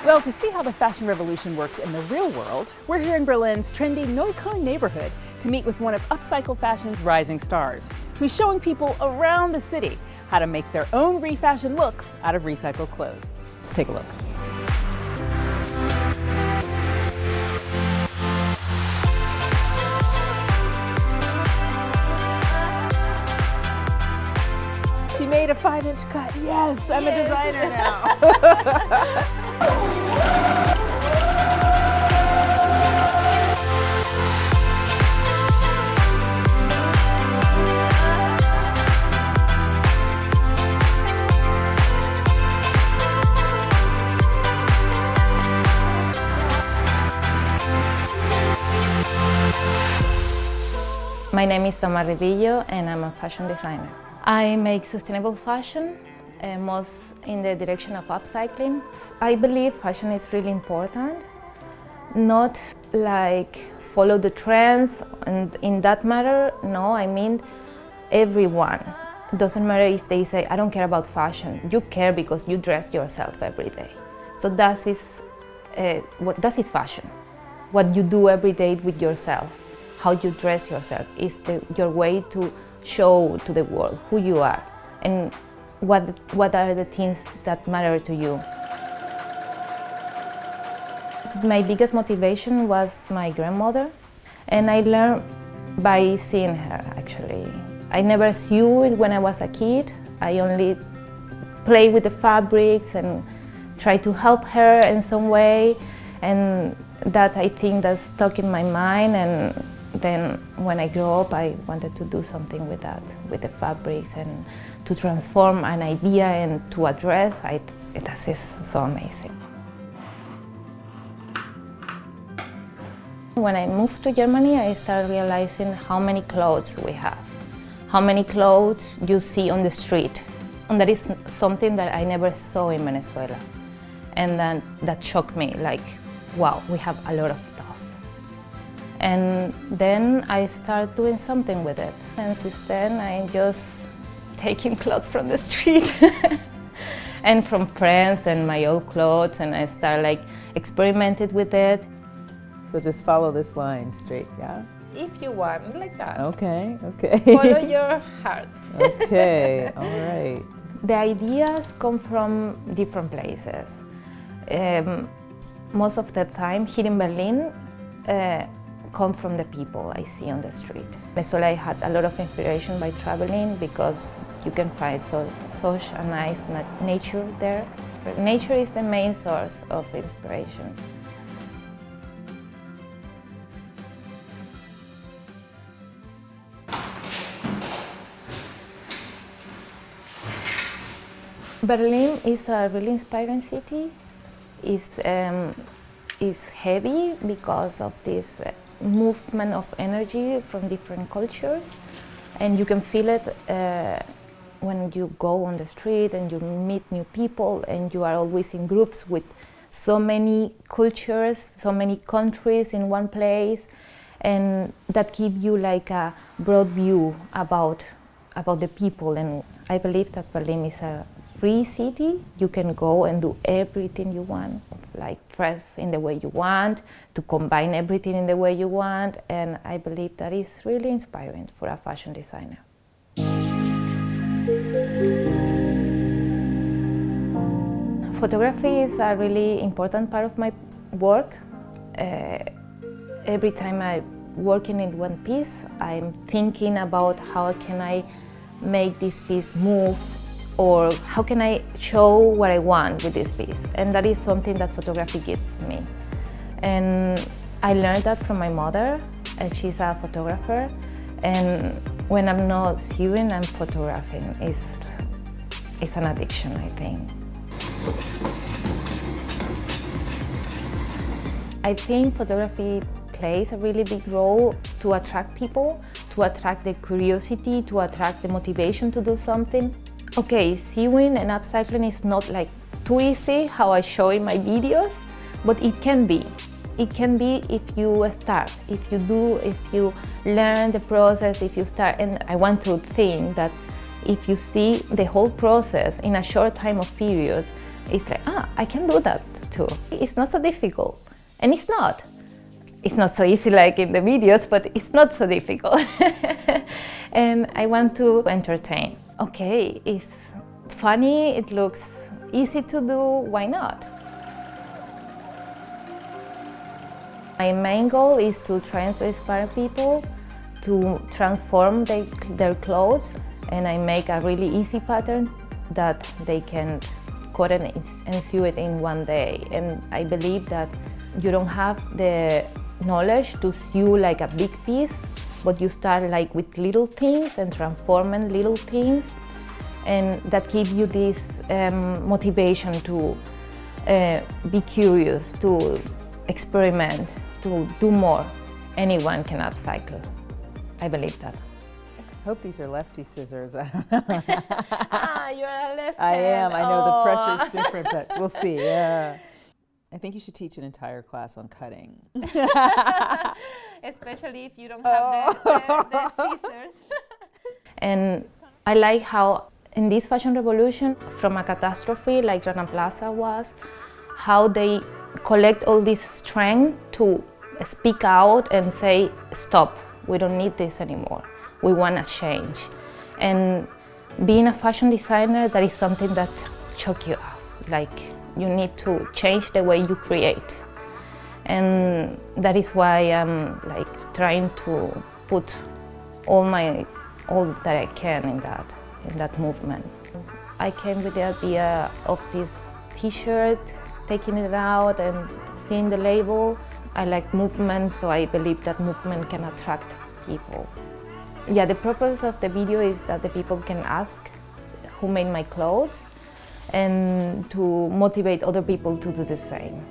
Well, to see how the fashion revolution works in the real world, we're here in Berlin's trendy Neukölln neighborhood to meet with one of Upcycle Fashion's rising stars, who's showing people around the city how to make their own refashioned looks out of recycled clothes. Let's take a look. She made a 5-inch cut. Yes, I'm a designer now. My name is Toma Revillo and I'm a fashion designer. I make sustainable fashion, most in the direction of upcycling. I believe fashion is really important, not like follow the trends and in that matter, no, I mean everyone. It doesn't matter if they say, I don't care about fashion. You care because you dress yourself every day. So that is fashion. What you do every day with yourself, how you dress yourself is your way to show to the world who you are and what are the things that matter to you. My biggest motivation was my grandmother, and I learned by seeing her actually. I never sewed when I was a kid. I only played with the fabrics and tried to help her in some way, and that I think that stuck in my mind. And then when I grew up, I wanted to do something with that, with the fabrics, and to transform an idea and to address. That is so amazing. When I moved to Germany, I started realizing how many clothes we have, how many clothes you see on the street. And that is something that I never saw in Venezuela. And then that shocked me, like, wow, we have a lot of stuff. And then I started doing something with it. And since then, I'm just taking clothes from the street and from friends and my old clothes, and I started like experimented with it. So just follow this line straight, yeah? If you want, like that. Okay, okay. Follow your heart. Okay, all right. The ideas come from different places. Most of the time here in Berlin, come from the people I see on the street. Venezuela, I had a lot of inspiration by traveling because you can find such a nice nature there. Nature is the main source of inspiration. Berlin is a really inspiring city. It's heavy because of this movement of energy from different cultures, and you can feel it when you go on the street and you meet new people, and you are always in groups with so many cultures, so many countries in one place, and that gives you like a broad view about the people. And I believe that Berlin is a free city. You can go and do everything you want, like dress in the way you want, to combine everything in the way you want, and I believe that is really inspiring for a fashion designer. Photography is a really important part of my work. Every time I'm working in one piece, I'm thinking about how can I make this piece move or how can I show what I want with this piece? And that is something that photography gives me. And I learned that from my mother, and she's a photographer. And when I'm not sewing, I'm photographing. It's an addiction, I think. I think photography plays a really big role to attract people, to attract the curiosity, to attract the motivation to do something. Okay, sewing and upcycling is not like too easy how I show in my videos, but it can be. It can be if you start, if you learn the process, if you start. And I want to think that if you see the whole process in a short time of period, it's like, I can do that too. It's not so difficult, and it's not. It's not so easy like in the videos, but it's not so difficult. And I want to entertain. Okay, it's funny, it looks easy to do, why not? My main goal is to try to inspire people to transform their clothes, and I make a really easy pattern that they can cut and sew it in one day. And I believe that you don't have the knowledge to sew like a big piece, but you start like with little things and transforming little things, and that give you this motivation to be curious, to experiment, to do more. Anyone can upcycle. I believe that. I hope these are lefty scissors. You're a left I am. I know the Oh. pressure's different, but we'll see. Yeah. I think you should teach an entire class on cutting. Especially if you don't have the scissors. And I like how in this fashion revolution, from a catastrophe like Rana Plaza was, how they collect all this strength to speak out and say, stop, we don't need this anymore. We want a change. And being a fashion designer, that is something that shocks you up. Like, you need to change the way you create. And that is why I'm like trying to put all that I can in that movement. I came with the idea of this t-shirt, taking it out and seeing the label. I like movement, so I believe that movement can attract people. Yeah, the purpose of the video is that the people can ask who made my clothes, and to motivate other people to do the same.